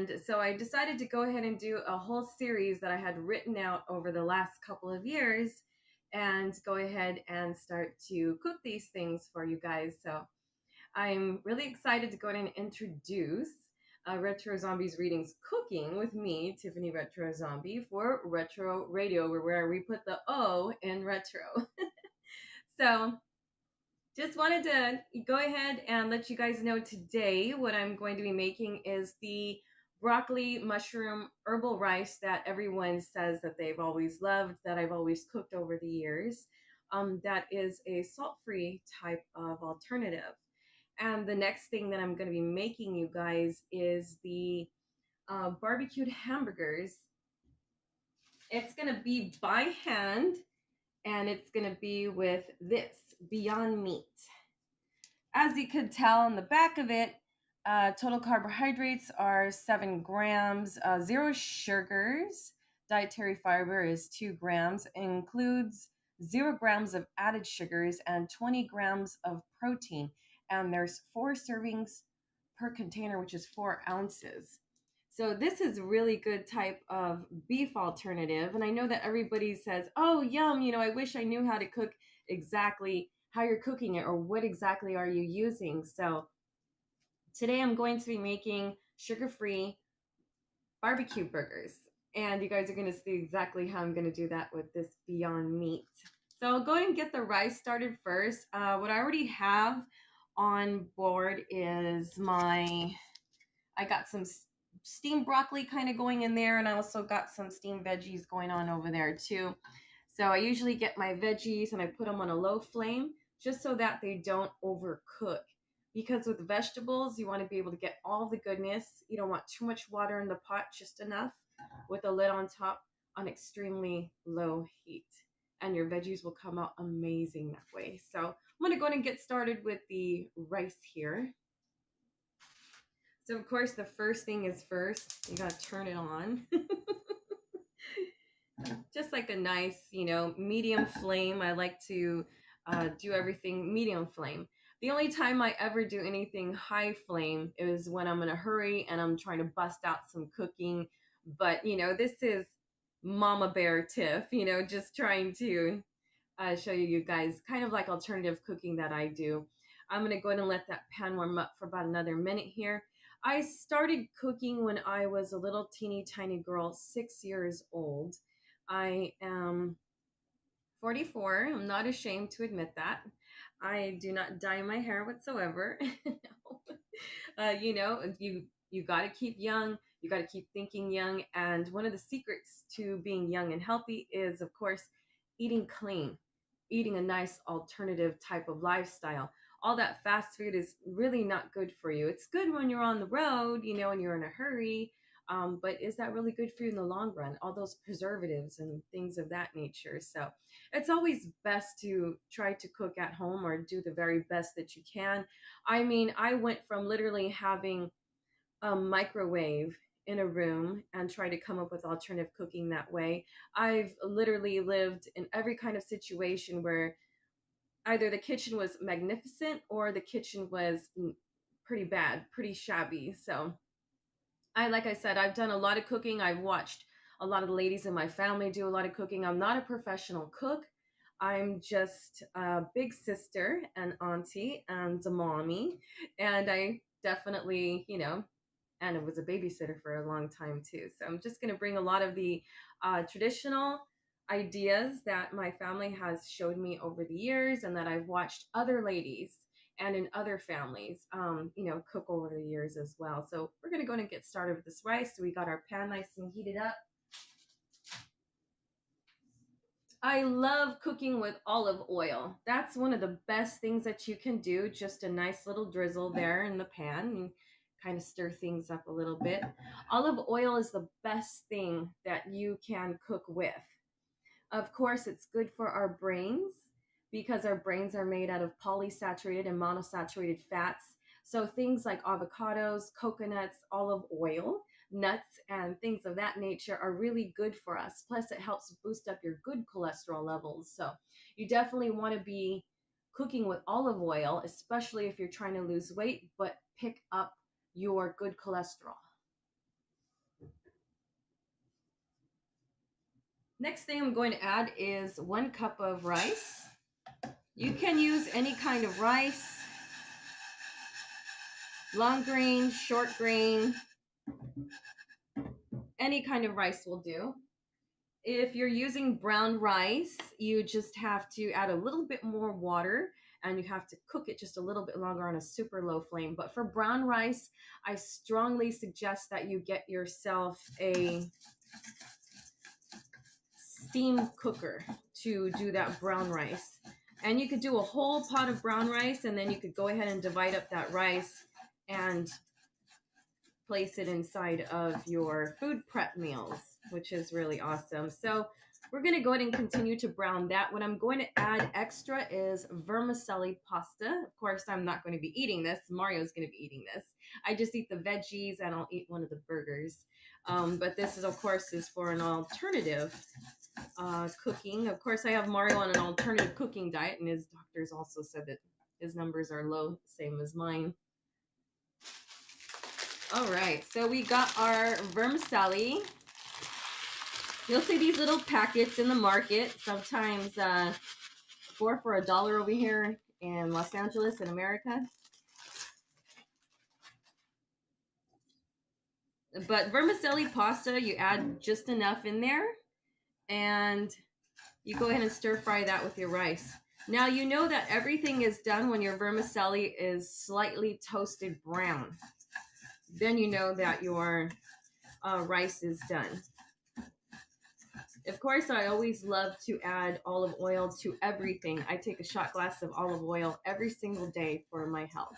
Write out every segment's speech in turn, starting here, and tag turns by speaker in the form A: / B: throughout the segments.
A: And so I decided to go ahead and do a whole series that I had written out over the last couple of years and go ahead and start to cook these things for you guys. So I'm really excited to go ahead and introduce Retro Zombies Readings Cooking with me, Tiffany Retro Zombie, for Retro Radio, where we put the O in retro. So just wanted to go ahead and let you guys know today what I'm going to be making is the broccoli mushroom herbal rice that everyone says that they've always loved, that I've always cooked over the years. That is a salt-free type of alternative. And the next thing that I'm going to be making you guys is the barbecued hamburgers. It's going to be by hand, and it's going to be with this Beyond Meat. As you could tell on the back of it, total carbohydrates are 7 grams, 0 sugars, dietary fiber is 2 grams, includes 0 grams of added sugars and 20 grams of protein. And there's 4 servings per container, which is 4 ounces. So this is a really good type of beef alternative. And I know that everybody says, oh, yum, I wish I knew how to cook exactly how you're cooking it or what exactly are you using. So today I'm going to be making sugar-free barbecue burgers. And you guys are going to see exactly how I'm going to do that with this Beyond Meat. So I'll go ahead and get the rice started first. What I already have on board is I got some steamed broccoli kind of going in there, and I also got some steamed veggies going on over there too. So I usually get my veggies and I put them on a low flame just so that they don't overcook. Because with vegetables, you want to be able to get all the goodness. You don't want too much water in the pot, just enough, with a lid on top on extremely low heat. And your veggies will come out amazing that way. So I'm going to go ahead and get started with the rice here. So of course, the first thing is first, you got to turn it on. Just like a nice, medium flame. I like to do everything medium flame. The only time I ever do anything high flame is when I'm in a hurry and I'm trying to bust out some cooking. But, this is Mama Bear Tiff, just trying to show you guys kind of like alternative cooking that I do. I'm going to go ahead and let that pan warm up for about another minute here. I started cooking when I was a little teeny tiny girl, 6 years old. I am 44. I'm not ashamed to admit that. I do not dye my hair whatsoever. You got to keep young. You got to keep thinking young. And one of the secrets to being young and healthy is, of course, eating clean, eating a nice alternative type of lifestyle. All that fast food is really not good for you. It's good when you're on the road, and you're in a hurry. But is that really good for you in the long run? All those preservatives and things of that nature. So it's always best to try to cook at home or do the very best that you can. I mean, I went from literally having a microwave in a room and try to come up with alternative cooking that way. I've literally lived in every kind of situation where either the kitchen was magnificent or the kitchen was pretty bad, pretty shabby. So like I said, I've done a lot of cooking. I've watched a lot of the ladies in my family do a lot of cooking. I'm not a professional cook. I'm just a big sister and auntie and a mommy. And I definitely, and it was a babysitter for a long time too. So I'm just going to bring a lot of the traditional ideas that my family has showed me over the years and that I've watched other ladies and in other families, cook over the years as well. So we're going to go ahead and get started with this rice. So we got our pan nice and heated up. I love cooking with olive oil. That's one of the best things that you can do. Just a nice little drizzle there in the pan and kind of stir things up a little bit. Olive oil is the best thing that you can cook with. Of course, it's good for our brains because our brains are made out of polysaturated and monosaturated fats. So things like avocados, coconuts, olive oil, nuts, and things of that nature are really good for us. Plus, it helps boost up your good cholesterol levels. So you definitely want to be cooking with olive oil, especially if you're trying to lose weight, but pick up your good cholesterol. Next thing I'm going to add is 1 cup of rice. You can use any kind of rice, long grain, short grain, any kind of rice will do. If you're using brown rice, you just have to add a little bit more water and you have to cook it just a little bit longer on a super low flame. But for brown rice, I strongly suggest that you get yourself a steam cooker to do that brown rice. And you could do a whole pot of brown rice, and then you could go ahead and divide up that rice and place it inside of your food prep meals, which is really awesome. So we're going to go ahead and continue to brown that. What I'm going to add extra is vermicelli pasta. Of course, I'm not going to be eating this. Mario's going to be eating this. I just eat the veggies and I'll eat one of the burgers. But this is, of course, is for an alternative cooking. Of course, I have Mario on an alternative cooking diet, and his doctors also said that his numbers are low, same as mine. All right, so we got our vermicelli. You'll see these little packets in the market, sometimes 4 for $1 over here in Los Angeles in America. But vermicelli pasta, you add just enough in there, and you go ahead and stir fry that with your rice. Now you know that everything is done when your vermicelli is slightly toasted brown. Then you know that your rice is done. Of course, I always love to add olive oil to everything. I take a shot glass of olive oil every single day for my health.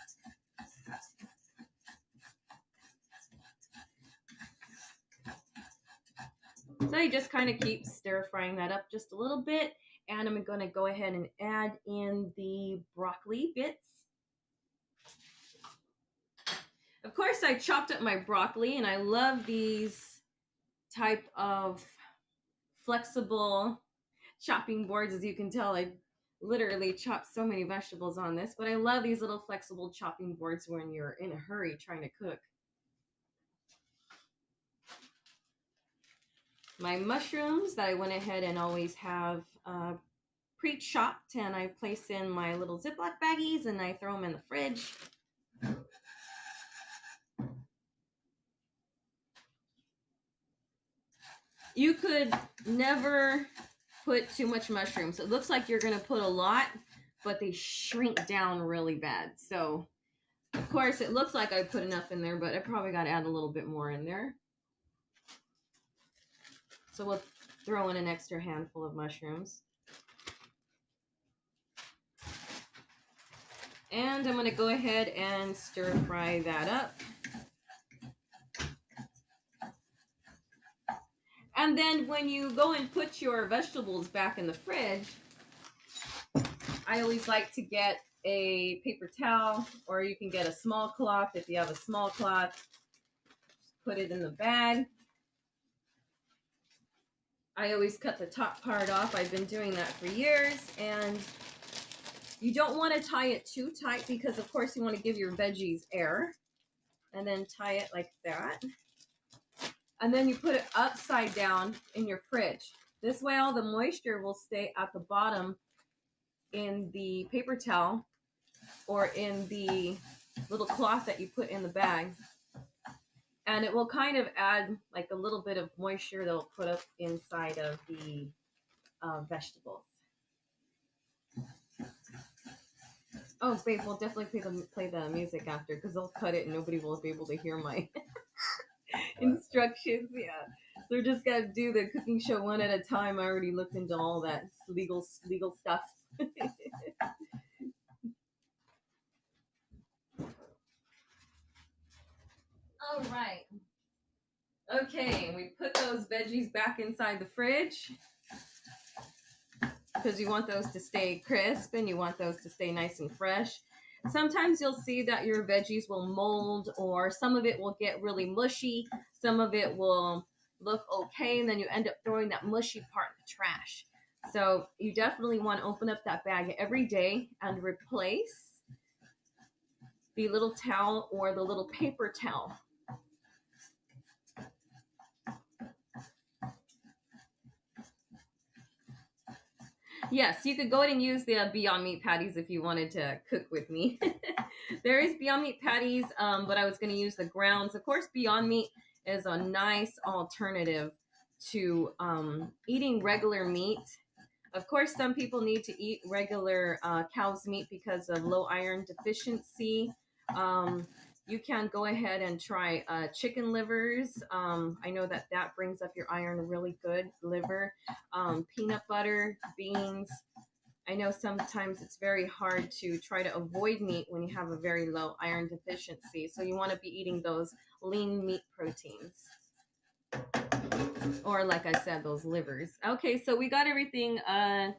A: So you just kind of keep stir frying that up just a little bit. And I'm going to go ahead and add in the broccoli bits. Of course, I chopped up my broccoli, and I love these type of flexible chopping boards. As you can tell, I literally chopped so many vegetables on this, but I love these little flexible chopping boards when you're in a hurry trying to cook. My mushrooms that I went ahead and always have pre-chopped, and I place in my little Ziploc baggies and I throw them in the fridge. You could never put too much mushrooms. It looks like you're going to put a lot, but they shrink down really bad. So, of course, it looks like I put enough in there, but I probably got to add a little bit more in there. So we'll throw in an extra handful of mushrooms. And I'm going to go ahead and stir fry that up. And then when you go and put your vegetables back in the fridge, I always like to get a paper towel, or you can get a small cloth if you have a small cloth. Put it in the bag. I always cut the top part off. I've been doing that for years. And you don't want to tie it too tight because, of course, you want to give your veggies air. And then tie it like that. And then you put it upside down in your fridge. This way all the moisture will stay at the bottom in the paper towel or in the little cloth that you put in the bag. And it will kind of add like a little bit of moisture that will put up inside of the vegetables. Oh, babe, we'll definitely play the music after because they'll cut it and nobody will be able to hear my instructions. Yeah, so we're just gonna do the cooking show one at a time. I already looked into all that legal stuff. All right. Okay, we put those veggies back inside the fridge because you want those to stay crisp and you want those to stay nice and fresh. Sometimes you'll see that your veggies will mold, or some of it will get really mushy. Some of it will look okay, and then you end up throwing that mushy part in the trash. So you definitely want to open up that bag every day and replace the little towel or the little paper towel. Yes, you could go ahead and use the Beyond Meat patties if you wanted to cook with me. There is Beyond Meat patties, but I was going to use the grounds. Of course, Beyond Meat is a nice alternative to eating regular meat. Of course, some people need to eat regular cow's meat because of low iron deficiency. Um, you can go ahead and try chicken livers. I know that that brings up your iron really good. Liver, peanut butter, beans. I know sometimes it's very hard to try to avoid meat when you have a very low iron deficiency. So you want to be eating those lean meat proteins. Or like I said, those livers. Okay, so we got everything, kind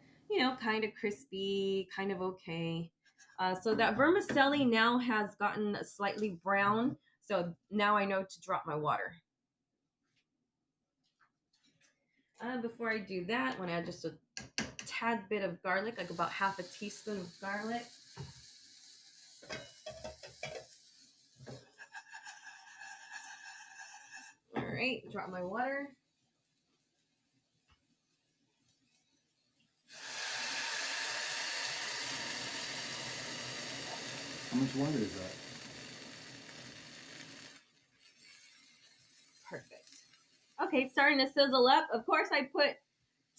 A: of crispy, kind of okay. So that vermicelli now has gotten slightly brown. So now I know to drop my water. Before I do that, I want to add just a tad bit of garlic, like about half a teaspoon of garlic. All right, drop my water.
B: How much water is that?
A: Perfect. Okay, starting to sizzle up. Of course, I put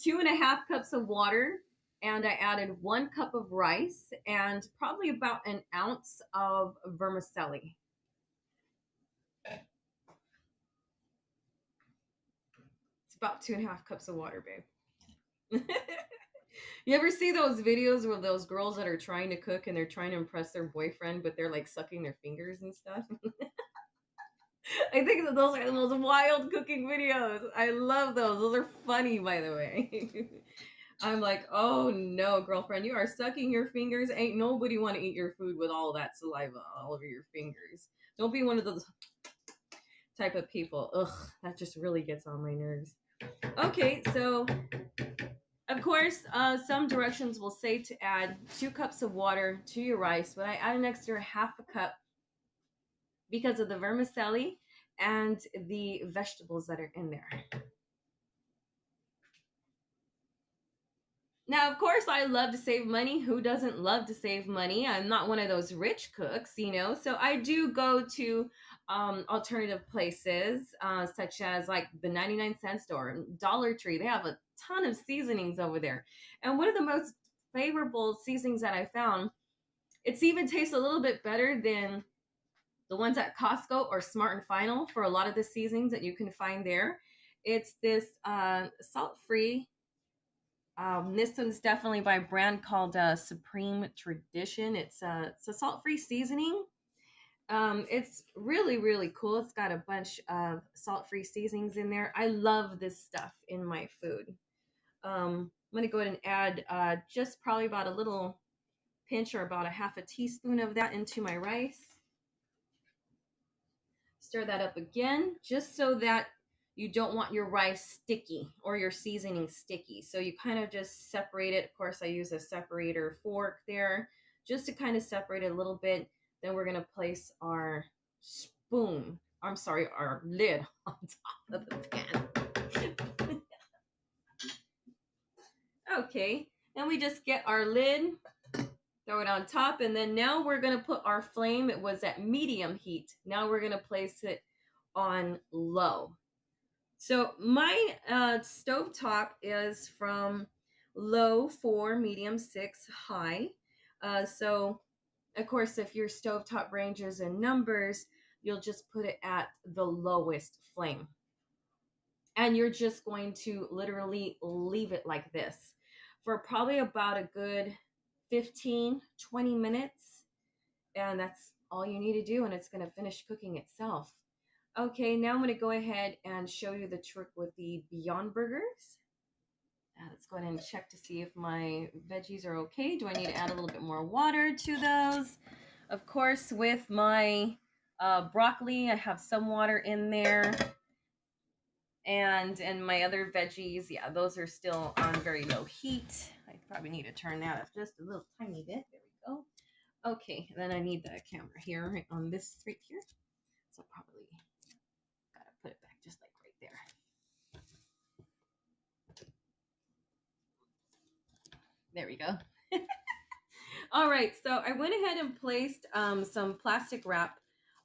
A: 2.5 cups of water, and I added 1 cup of rice and probably about an ounce of vermicelli. It's about 2.5 cups of water, babe. You ever see those videos where those girls that are trying to cook and they're trying to impress their boyfriend, but they're like sucking their fingers and stuff? I think that those are the most wild cooking videos. I love those. Those are funny, by the way. I'm like, oh no, girlfriend, you are sucking your fingers. Ain't nobody want to eat your food with all that saliva all over your fingers. Don't be one of those type of people. Ugh, that just really gets on my nerves. Okay, so of course, some directions will say to add 2 cups of water to your rice, but I add an extra half a cup because of the vermicelli and the vegetables that are in there. Now, of course, I love to save money. Who doesn't love to save money? I'm not one of those rich cooks, so I do go to alternative places, such as like the 99-cent store, Dollar Tree. They have a ton of seasonings over there. And one of the most favorable seasonings that I found, it's even tastes a little bit better than the ones at Costco or Smart and Final for a lot of the seasonings that you can find there. It's this salt-free. This one's definitely by a brand called Supreme Tradition. It's a salt-free seasoning. It's really, really cool. It's got a bunch of salt-free seasonings in there. I love this stuff in my food. I'm going to go ahead and add just probably about a little pinch or about a half a teaspoon of that into my rice. Stir that up again, just so that you don't want your rice sticky or your seasoning sticky. So you kind of just separate it. Of course, I use a separator fork there just to kind of separate it a little bit. Then we're going to place our our lid on top of the pan. Okay, then we just get our lid, throw it on top, and then now we're going to put our flame. It was at medium heat. Now we're going to place it on low. So my stovetop is from low 4, medium 6, high. So of course, if your stovetop ranges in numbers, you'll just put it at the lowest flame. And you're just going to literally leave it like this for probably about a good 15, 20 minutes. And that's all you need to do, and it's going to finish cooking itself. Okay, now I'm going to go ahead and show you the trick with the Beyond Burgers. Let's go ahead and check to see if my veggies are okay. Do I need to add a little bit more water to those? Of course, with my broccoli, I have some water in there. And my other veggies, yeah, those are still on very low heat. I probably need to turn that up just a little tiny bit. There we go. Okay, then I need the camera here, right on this right here. So probably gotta put it back just like right there. There we go. All right, so I went ahead and placed some plastic wrap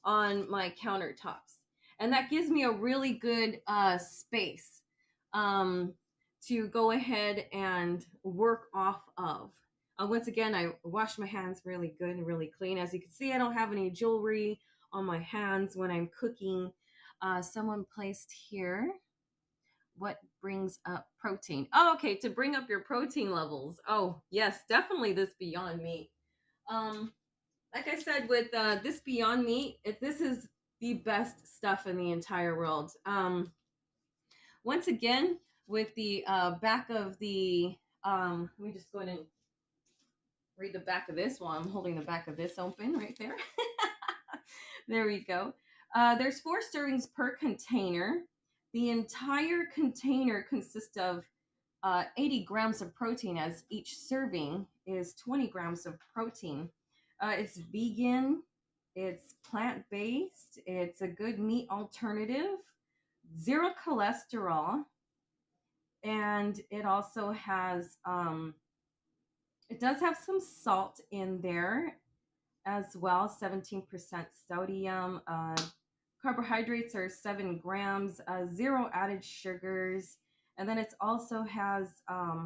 A: on my countertops, and that gives me a really good space um, to go ahead and work off of. Once again, I wash my hands really good and really clean. As you can see, I don't have any jewelry on my hands when I'm cooking. Someone placed here, what brings up protein? Oh, okay, to bring up your protein levels. Oh, yes, definitely this Beyond Meat. Um, like I said, with this Beyond Meat, this is the best stuff in the entire world. Once again, with the back of the, let me just go ahead and read the back of this while I'm holding the back of this open right there. There we go. There's 4 servings per container. The entire container consists of 80 grams of protein, as each serving is 20 grams of protein. It's vegan, it's plant based, it's a good meat alternative, 0 cholesterol, and it also has, it does have some salt in there as well, 17% sodium. Carbohydrates are 7 grams, 0 added sugars. And then it also has 8%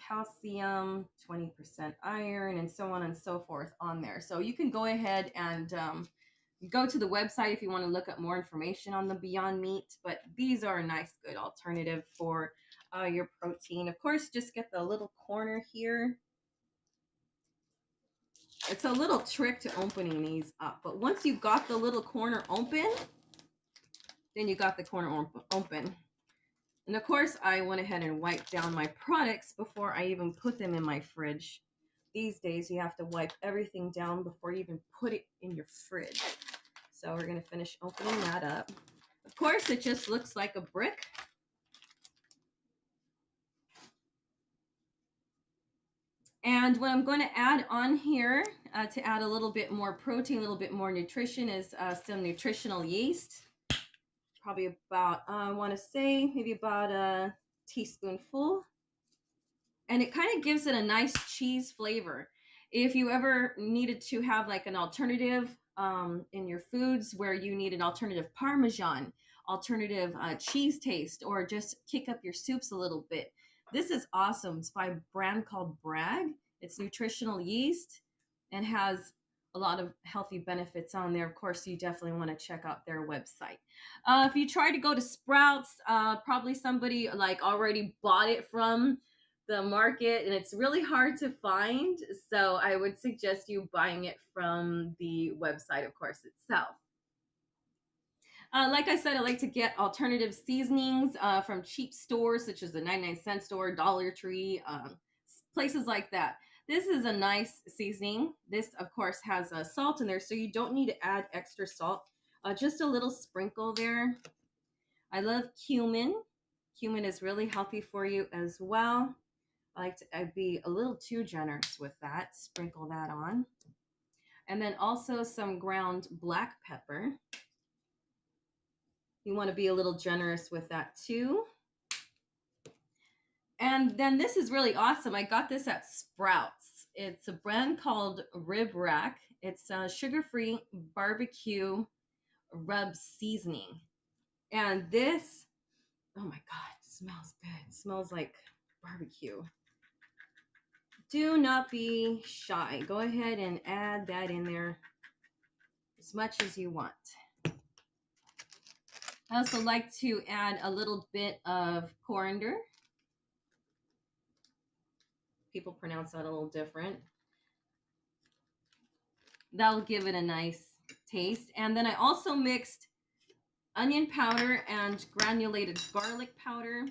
A: calcium, 20% iron, and so on and so forth on there. So you can go ahead and go to the website if you want to look up more information on the Beyond Meat. But these are a nice, good alternative for your protein. Of course, just get the little corner here. It's a little trick to opening these up, but once you got the little corner open, then you got the corner open. And of course, I went ahead and wiped down my products before I even put them in my fridge. These days, you have to wipe everything down before you even put it in your fridge. So we're going to finish opening that up. Of course, it just looks like a brick. And what I'm going to add on here to add a little bit more protein, a little bit more nutrition is some nutritional yeast. Probably about, I want to say, maybe about a teaspoonful. And it kind of gives it a nice cheese flavor. If you ever needed to have like an alternative in your foods where you need an alternative Parmesan, alternative cheese taste, or just kick up your soups a little bit, this is awesome. It's by a brand called Bragg. It's nutritional yeast and has a lot of healthy benefits on there. Of course, you definitely want to check out their website. If you try to go to Sprouts, probably somebody like already bought it from the market and it's really hard to find. So I would suggest you buying it from the website, of course, itself. Like I said, I like to get alternative seasonings from cheap stores such as the 99-cent store, Dollar Tree, places like that. This is a nice seasoning. This, of course, has salt in there, so you don't need to add extra salt. Just a little sprinkle there. I love cumin. Cumin is really healthy for you as well. I'd be a little too generous with that. Sprinkle that on. And then also some ground black pepper. You want to be a little generous with that too. And then this is really awesome. I got this at Sprouts. It's a brand called Rib Rack. It's a sugar-free barbecue rub seasoning. And this, oh my God, it smells good. It smells like barbecue. Do not be shy. Go ahead and add that in there as much as you want. I also like to add a little bit of coriander. People pronounce that a little different. That'll give it a nice taste. And then I also mixed onion powder and granulated garlic powder,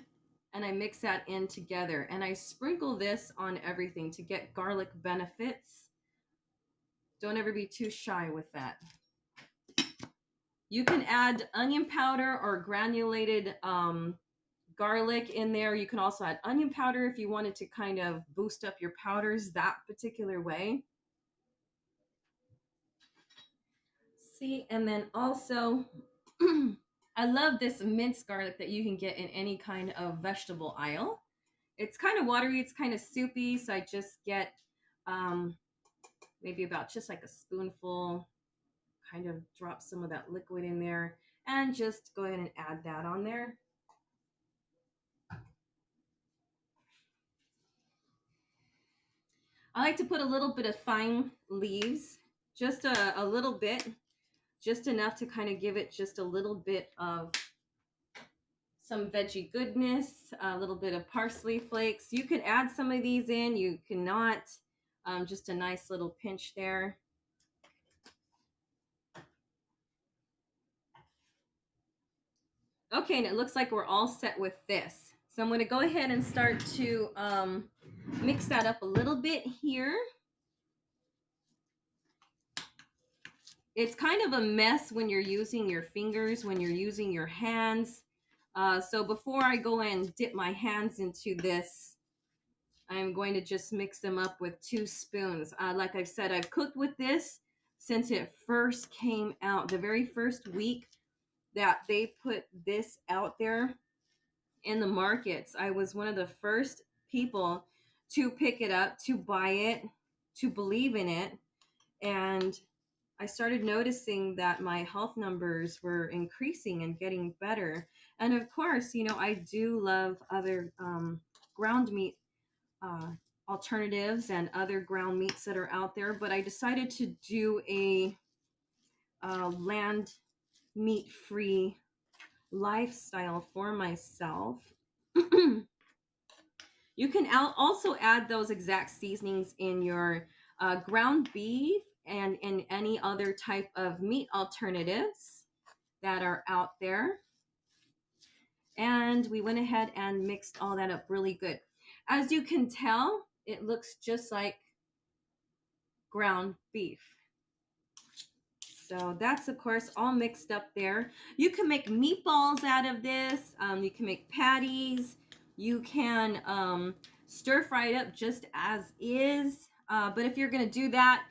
A: and I mix that in together. And I sprinkle this on everything to get garlic benefits. Don't ever be too shy with that. You can add onion powder or granulated garlic in there. You can also add onion powder if you wanted to kind of boost up your powders that particular way. See, and then also, I love this minced garlic that you can get in any kind of vegetable aisle. It's kind of watery, it's kind of soupy, so I just get maybe about just like a spoonful, kind of drop some of that liquid in there, and just go ahead and add that on there. I like to put a little bit of thyme leaves, just a little bit, just enough to kind of give it just a little bit of some veggie goodness, a little bit of parsley flakes. You can add some of these in, you cannot. Just a nice little pinch there. Okay, and it looks like we're all set with this. So I'm going to go ahead and start to mix that up a little bit here. It's kind of a mess when you're using your fingers, when you're using your hands. So before I go and dip my hands into this, I'm going to just mix them up with 2 spoons. Like I've said, I've cooked with this since it first came out. The very first week that they put this out there in the markets, I was one of the first people to pick it up, to buy it, to believe in it. And I started noticing that my health numbers were increasing and getting better. And of course, you know, I do love other ground meat alternatives and other ground meats that are out there, but I decided to do a land meat free lifestyle for myself. You can also add those exact seasonings in your ground beef and in any other type of meat alternatives that are out there. And we went ahead and mixed all that up really good. As you can tell, it looks just like ground beef. So that's, of course, all mixed up there. You can make meatballs out of this. You can make patties. You can stir fry it up just as is. But if you're going to do that,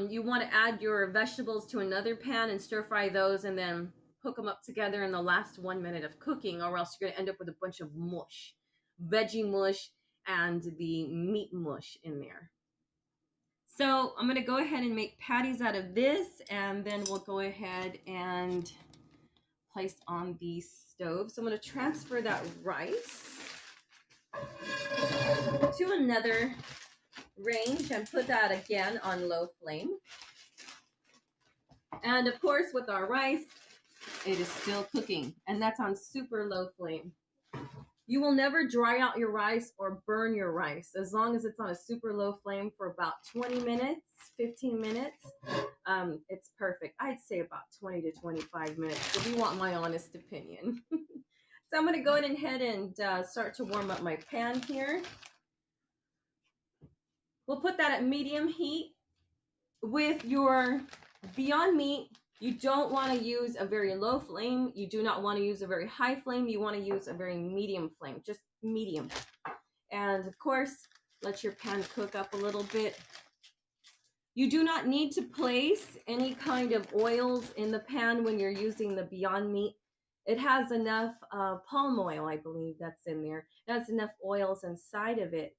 A: you want to add your vegetables to another pan and stir fry those and then hook them up together in the last 1 minute of cooking, or else you're going to end up with a bunch of mush, veggie mush and the meat mush in there. So I'm going to go ahead and make patties out of this, and then we'll go ahead and place on the stove. So I'm going to transfer that rice to another range and put that again on low flame. And of course, with our rice, it is still cooking, and that's on super low flame. You will never dry out your rice or burn your rice as long as it's on a super low flame for about 20 minutes, 15 minutes. It's perfect. I'd say about 20 to 25 minutes if you want my honest opinion. So I'm going to go ahead and start to warm up my pan here. We'll put that at medium heat. With your Beyond Meat, you don't want to use a very low flame. You do not want to use a very high flame. You want to use a very medium flame, just medium. And of course, let your pan cook up a little bit. You do not need to place any kind of oils in the pan when you're using the Beyond Meat. It has enough palm oil, I believe that's in there. It has enough oils inside of it.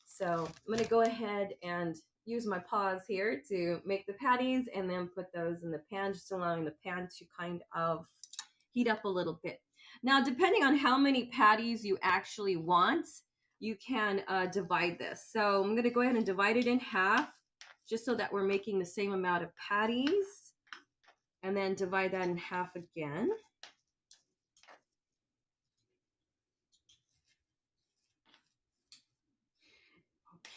A: So I'm going to go ahead and use my paws here to make the patties and then put those in the pan, just allowing the pan to kind of heat up a little bit. Now, depending on how many patties you actually want, you can divide this. So I'm going to go ahead and divide it in half, just so that we're making the same amount of patties, and then divide that in half again.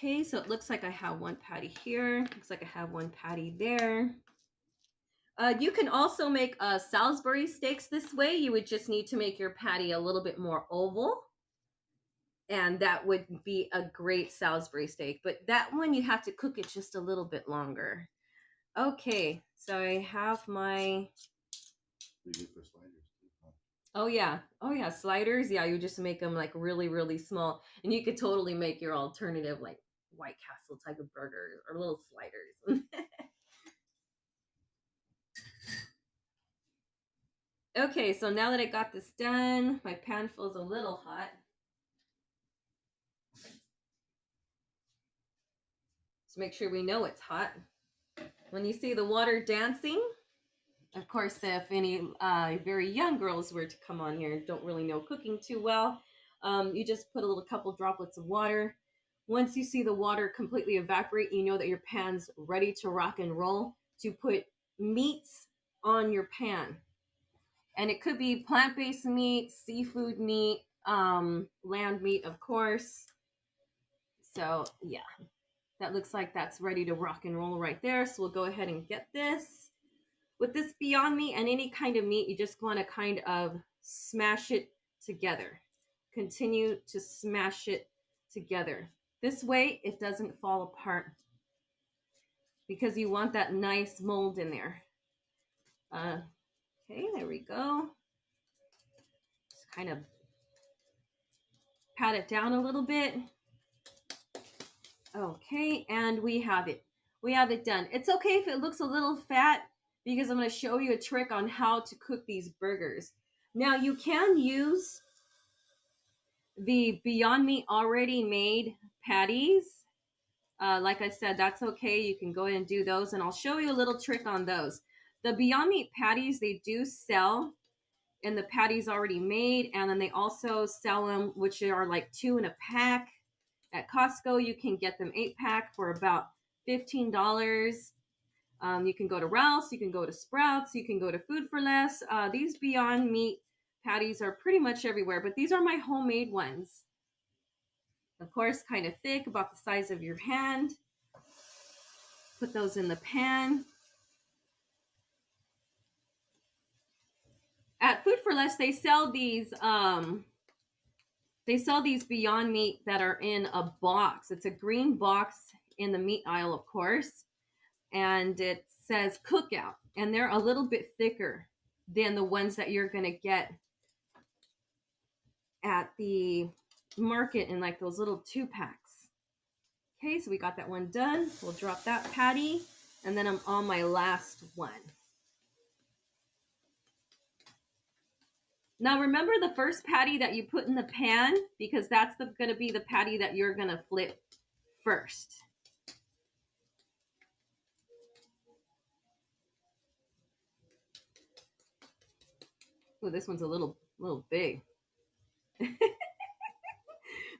A: Okay, so it looks like I have 1 patty here. Looks like I have 1 patty there. You can also make Salisbury steaks this way. You would just need to make your patty a little bit more oval, and that would be a great Salisbury steak. But that one, you have to cook it just a little bit longer. Okay, so I have my... Oh yeah, sliders. Yeah, you just make them like really, really small, and you could totally make your alternative like White Castle type of burgers or little sliders. Okay, so now that I got this done, my pan feels a little hot. make sure we know it's hot. When you see the water dancing, of course, if any very young girls were to come on here and don't really know cooking too well, you just put a little couple droplets of water. Once you see the water completely evaporate, you know that your pan's ready to rock and roll to put meats on your pan. And it could be plant-based meat, seafood meat, land meat, of course. So yeah, that looks like that's ready to rock and roll right there. So we'll go ahead and get this. With this Beyond Meat and any kind of meat, you just want to kind of smash it together. Continue to smash it together. This way it doesn't fall apart because you want that nice mold in there. Okay, there we go. Just kind of pat it down a little bit. Okay, and we have it. We have it done. It's okay if it looks a little fat because I'm going to show you a trick on how to cook these burgers. Now, you can use the Beyond Meat already made patties. Like I said, that's okay. You can go ahead and do those, and I'll show you a little trick on those. The Beyond Meat patties, they do sell in the patties already made, and then they also sell them, which are like 2 in a pack. At Costco, you can get them 8-pack for about $15. You can go to Ralph's, you can go to Sprouts, you can go to Food for Less. These Beyond Meat patties are pretty much everywhere, but these are my homemade ones. Of course, kind of thick, about the size of your hand. Put those in the pan. At Food for Less, they sell these Beyond Meat that are in a box. It's a green box in the meat aisle, of course, and it says cookout, and they're a little bit thicker than the ones that you're going to get at the market in like those little 2-packs. Okay, so we got that one done. We'll drop that patty, and then I'm on my last one. Now remember the first patty that you put in the pan, because that's going to be the patty that you're going to flip first. Oh, this one's a little big.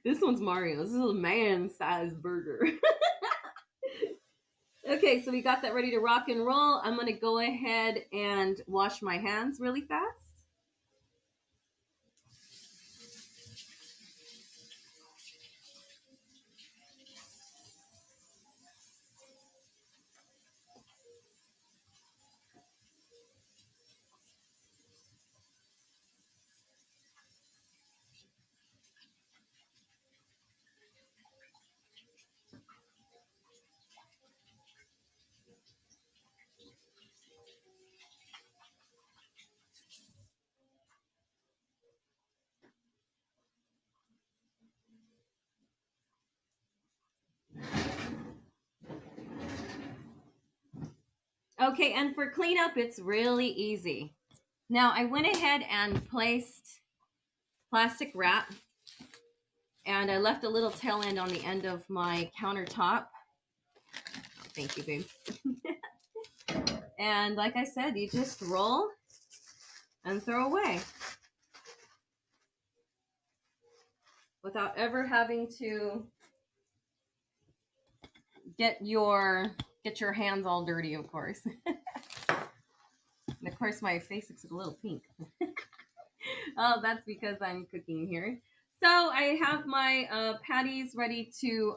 A: This one's Mario. This is a man-sized burger. Okay, so we got that ready to rock and roll. I'm going to go ahead and wash my hands really fast. Okay, and for cleanup, it's really easy. Now, I went ahead and placed plastic wrap, and I left a little tail end on the end of my countertop. Thank you, babe. And like I said, you just roll and throw away without ever having to get your hands all dirty, of course. And of course, my face looks a little pink. Oh, that's because I'm cooking here. So I have my patties ready to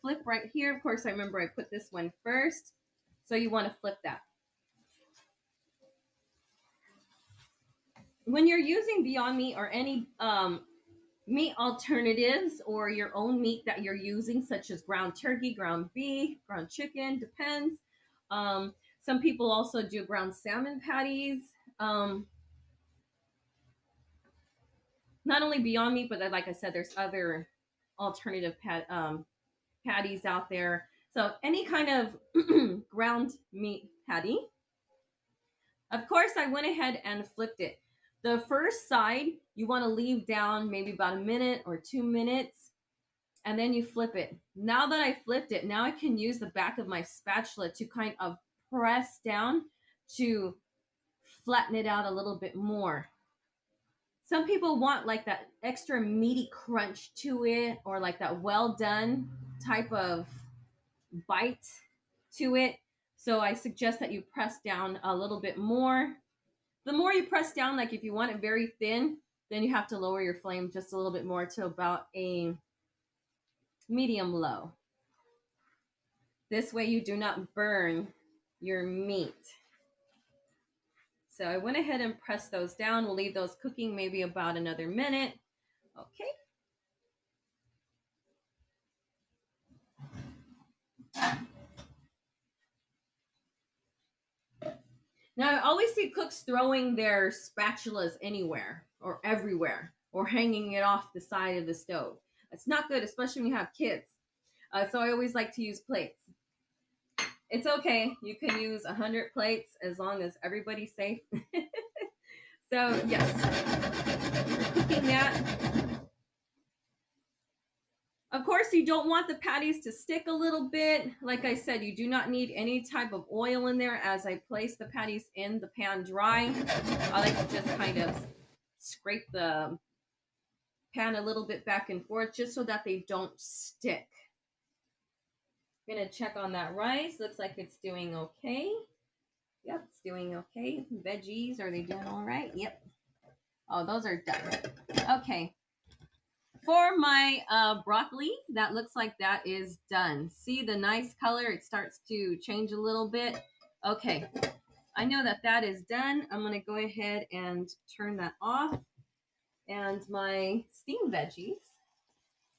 A: flip right here. Of course, I remember I put this one first. So you want to flip that. When you're using Beyond Meat or any meat alternatives or your own meat that you're using, such as ground turkey, ground beef, ground chicken, depends. Some people also do ground salmon patties. Not only Beyond Meat, but like I said, there's other alternative patties out there. So any kind of ground meat patty. Of course, I went ahead and flipped it. The first side, you want to leave down maybe about a minute or 2 minutes and then you flip it. Now that I flipped it, now I can use the back of my spatula to kind of press down to flatten it out a little bit more. Some people want like that extra meaty crunch to it, or like that well done type of bite to it. So I suggest that you press down a little bit more. The more you press down, like if you want it very thin, then you have to lower your flame just a little bit more to about a medium low. This way you do not burn your meat. So I went ahead and pressed those down. We'll leave those cooking maybe about another minute. Okay. Now, I always see cooks throwing their spatulas anywhere or everywhere or hanging it off the side of the stove. It's not good, especially when you have kids. So I always like to use plates. It's okay. You can use 100 plates as long as everybody's safe. So, yes, cooking that. Of course, you don't want the patties to stick a little bit. Like I said, you do not need any type of oil in there. As I place the patties in the pan dry, I like to just kind of scrape the pan a little bit back and forth just so that they don't stick. I'm going to check on that rice. Looks like it's doing okay. Yep, it's doing okay. Veggies, are they doing all right? Yep. Oh, those are done. Okay. For my broccoli, that looks like that is done. See the nice color? It starts to change a little bit. Okay, I know that that is done. I'm going to go ahead and turn that off. And my steamed veggies,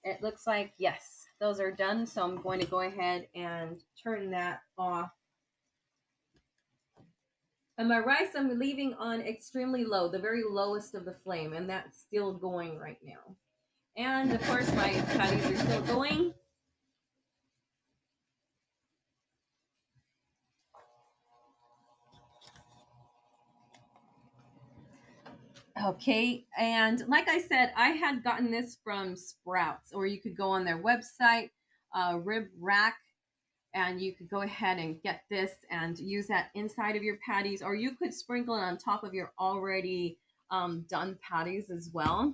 A: it looks like, yes, those are done. So I'm going to go ahead and turn that off. And my rice, I'm leaving on extremely low, the very lowest of the flame, and that's still going right now. And of course, my patties are still going. Okay, and like I said, I had gotten this from Sprouts, or you could go on their website, Rib Rack, and you could go ahead and get this and use that inside of your patties, or you could sprinkle it on top of your already done patties as well.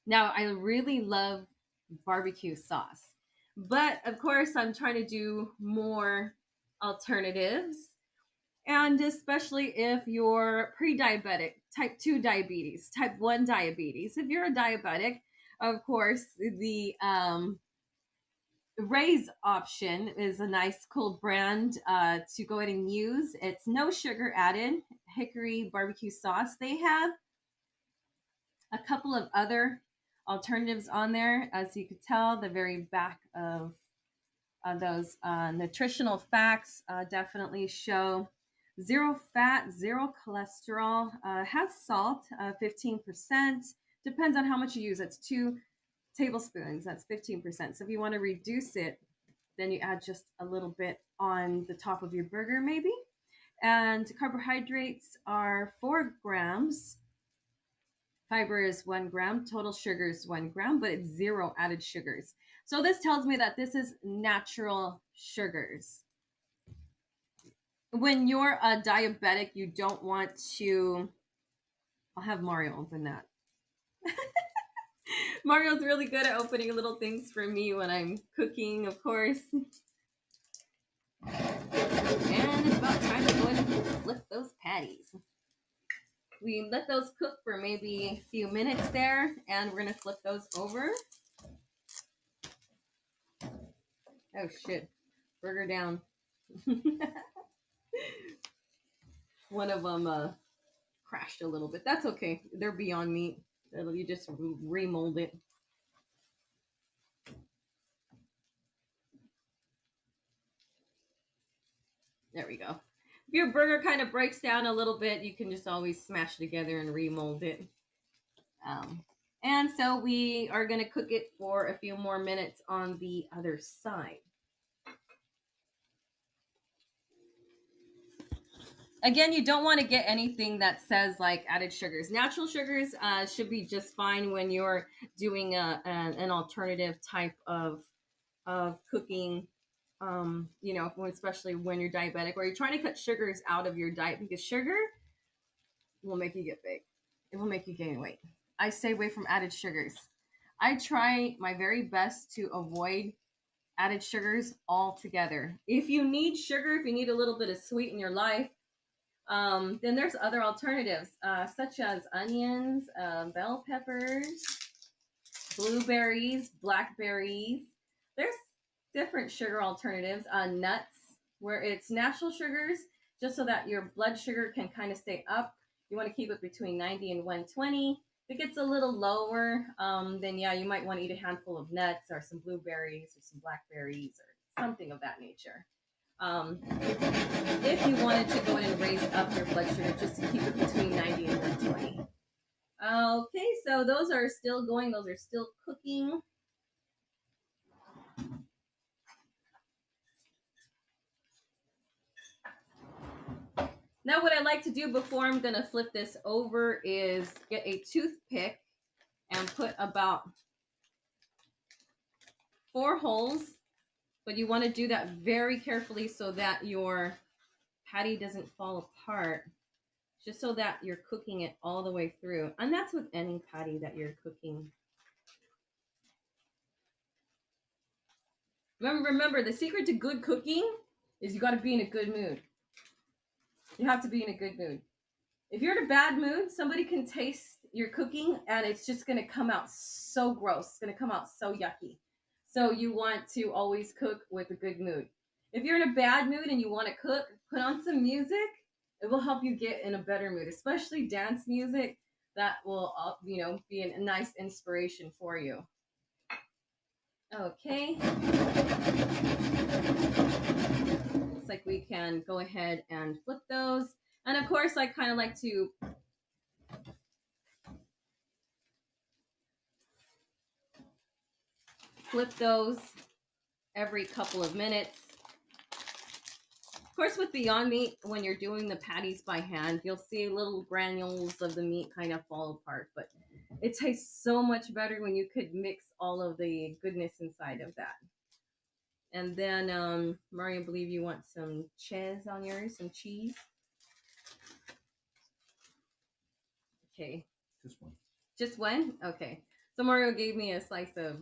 A: Now, I really love barbecue sauce, but of course, I'm trying to do more alternatives. And especially if you're pre-diabetic, type 2 diabetes, type 1 diabetes. If you're a diabetic, of course, the Ray's option is a nice, cool brand to go ahead and use. It's no sugar added, hickory barbecue sauce. They have a couple of other alternatives on there. As you could tell, the very back of those nutritional facts definitely show zero fat, zero cholesterol, has salt, 15%. Depends on how much you use. It's 2 tablespoons. That's 15%. So if you want to reduce it, then you add just a little bit on the top of your burger, maybe. And carbohydrates are 4 grams. Fiber is 1 gram. Total sugar is 1 gram, but it's 0 added sugars. So this tells me that this is natural sugars. When you're a diabetic, you don't want to. I'll have Mario open that. Mario's really good at opening little things for me when I'm cooking, of course. And it's about time to go ahead and flip those patties. We let those cook for maybe a few minutes there, and we're going to flip those over. Oh, shit. Burger down. One of them crashed a little bit. That's okay. They're Beyond Meat. You just remold it. There we go. If your burger kind of breaks down a little bit, you can just always smash it together and remold it. And so we are going to cook it for a few more minutes on the other side. Again, you don't want to get anything that says like added sugars. Natural sugars should be just fine when you're doing an alternative type of cooking. You know, especially when you're diabetic or you're trying to cut sugars out of your diet, because sugar will make you get big. It will make you gain weight. I stay away from added sugars. I try my very best to avoid added sugars altogether. If you need sugar, if you need a little bit of sweet in your life, then there's other alternatives, such as onions, bell peppers, blueberries, blackberries. There's different sugar alternatives, nuts, where it's natural sugars, just so that your blood sugar can kind of stay up. You want to keep it between 90 and 120. If it gets a little lower, then yeah, you might want to eat a handful of nuts or some blueberries or some blackberries or something of that nature. If you wanted to go in and raise up your blood sugar just to keep it between 90 and 120. Okay, so those are still going, those are still cooking. Now what I like to do before I'm going to flip this over is get a toothpick and put about 4 holes, but you want to do that very carefully so that your patty doesn't fall apart, just so that you're cooking it all the way through. And that's with any patty that you're cooking. Remember, the secret to good cooking is you got to be in a good mood. You have to be in a good mood. If you're in a bad mood, somebody can taste your cooking and it's just going to come out so gross. It's going to come out so yucky. So you want to always cook with a good mood. If you're in a bad mood and you want to cook, put on some music. It will help you get in a better mood, especially dance music. That will, be a nice inspiration for you. Okay. Looks like we can go ahead and flip those. And of course, I kind of like to flip those every couple of minutes. Of course, with Beyond Meat, when you're doing the patties by hand, you'll see little granules of the meat kind of fall apart, but it tastes so much better when you could mix all of the goodness inside of that. And then, Mario, I believe you want some cheese on yours, some cheese. Okay.
B: Just one.
A: Just one? Okay. So Mario gave me a slice of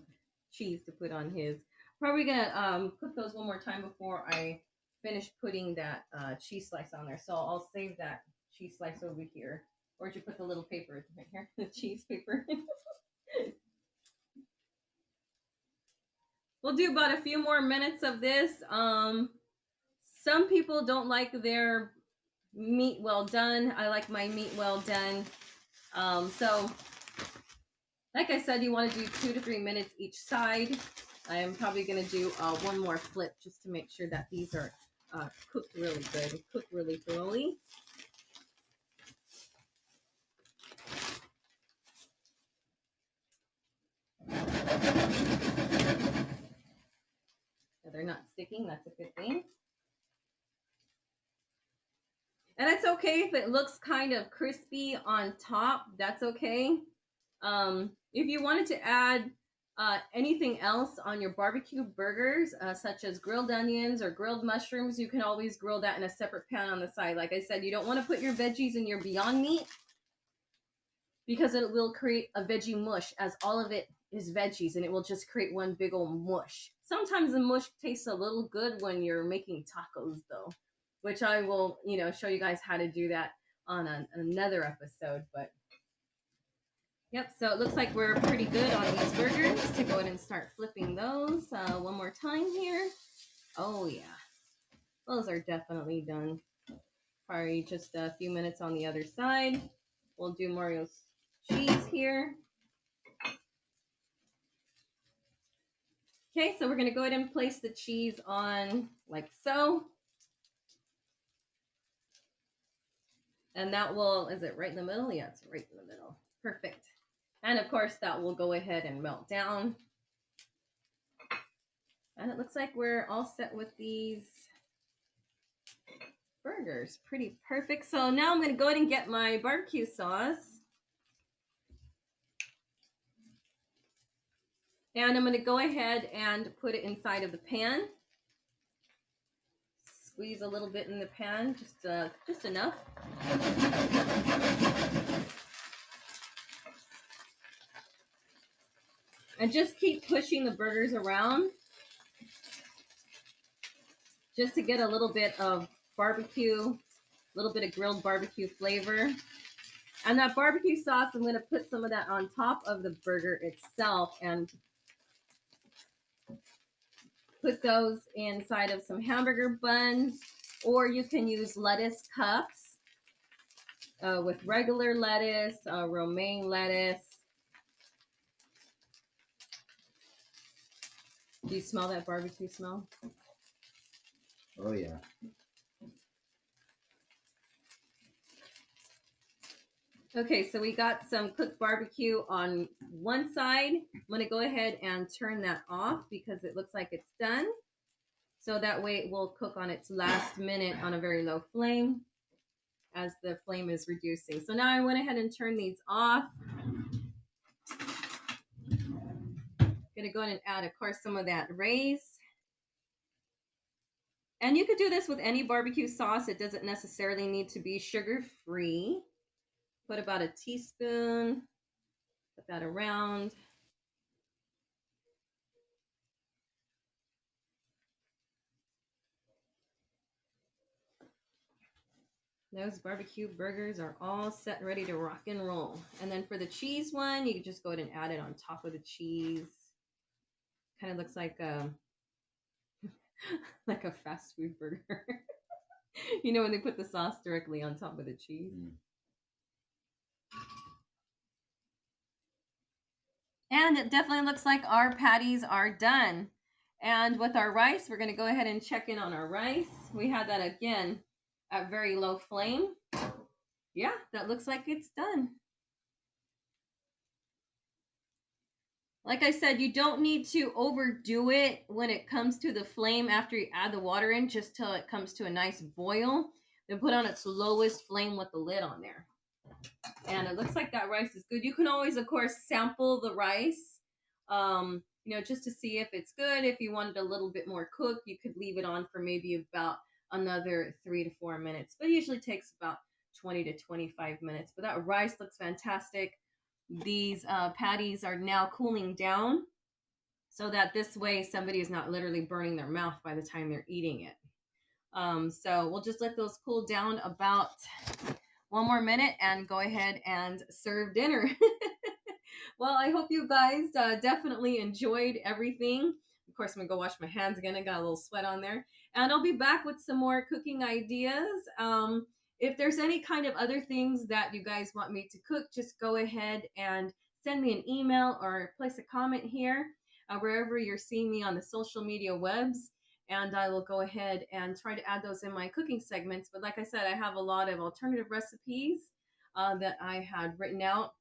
A: cheese to put on his. Probably gonna cook those one more time before I finish putting that cheese slice on there. So I'll save that cheese slice over here. Or did you put the little paper right here? The cheese paper. We'll do about a few more minutes of this. Some people don't like their meat well done. I like my meat well done. So, like I said, you want to do 2 to 3 minutes each side. I am probably going to do one more flip just to make sure that these are cooked really good and cooked really thoroughly. So they're not sticking. That's a good thing. And it's okay if it looks kind of crispy on top. That's okay. If you wanted to add anything else on your barbecue burgers, such as grilled onions or grilled mushrooms, you can always grill that in a separate pan on the side. Like I said, you don't want to put your veggies in your Beyond Meat because it will create a veggie mush, as all of it is veggies, and it will just create one big old mush. Sometimes the mush tastes a little good when you're making tacos, though, which I will, show you guys how to do that on another episode. But yep, so it looks like we're pretty good on these burgers. To go ahead and start flipping those one more time here. Oh yeah, those are definitely done. Probably just a few minutes on the other side. We'll do Mario's cheese here. Okay, so we're going to go ahead and place the cheese on like so. And that will, is it right in the middle? Yeah, it's right in the middle. Perfect. And of course, that will go ahead and melt down. And it looks like we're all set with these burgers. Pretty perfect. So now I'm going to go ahead and get my barbecue sauce. And I'm going to go ahead and put it inside of the pan. Squeeze a little bit in the pan, just enough. And just keep pushing the burgers around just to get a little bit of barbecue, a little bit of grilled barbecue flavor. And that barbecue sauce, I'm going to put some of that on top of the burger itself and put those inside of some hamburger buns, or you can use lettuce cups with regular lettuce, romaine lettuce. Do you smell that barbecue smell?
B: Oh, yeah.
A: Okay, so we got some cooked barbecue on one side. I'm going to go ahead and turn that off because it looks like it's done. So that way it will cook on its last minute on a very low flame as the flame is reducing. So now I went ahead and turned these off. Going to go ahead and add, of course, some of that rice. And you could do this with any barbecue sauce. It doesn't necessarily need to be sugar-free. Put about a teaspoon, put that around. Those barbecue burgers are all set, ready to rock and roll. And then for the cheese one, you can just go ahead and add it on top of the cheese. Kind of looks like a like a fast food burger. You know, when they put the sauce directly on top of the cheese. And it definitely looks like our patties are done. And with our rice, we're going to go ahead and check in on our rice. We had that again at very low flame. Yeah, that looks like it's done. Like I said, you don't need to overdo it when it comes to the flame after you add the water in, just till it comes to a nice boil. Then put on its lowest flame with the lid on there. And it looks like that rice is good. You can always, of course, sample the rice, you know, just to see if it's good. If you wanted a little bit more cooked, you could leave it on for maybe about another 3 to 4 minutes. But it usually takes about 20 to 25 minutes. But that rice looks fantastic. These patties are now cooling down so that this way somebody is not literally burning their mouth by the time they're eating it. So we'll just let those cool down about 1 more minute and go ahead and serve dinner. Well, I hope you guys definitely enjoyed everything. Of course, I'm going to go wash my hands again. I got a little sweat on there. And I'll be back with some more cooking ideas. If there's any kind of other things that you guys want me to cook, just go ahead and send me an email or place a comment here, wherever you're seeing me on the social media webs. And I will go ahead and try to add those in my cooking segments. But like I said, I have a lot of alternative recipes that I had written out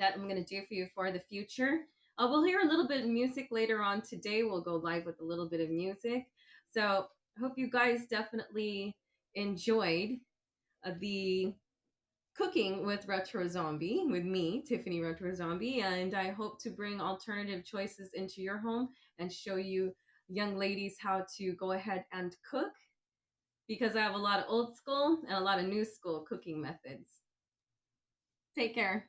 A: that I'm going to do for you for the future. We'll hear a little bit of music later on today. We'll go live with a little bit of music. So I hope you guys definitely enjoyed the cooking with Retrozombie, with me, Tiffany Retrozombie, and I hope to bring alternative choices into your home and show you young ladies how to go ahead and cook, because I have a lot of old school and a lot of new school cooking methods. Take care.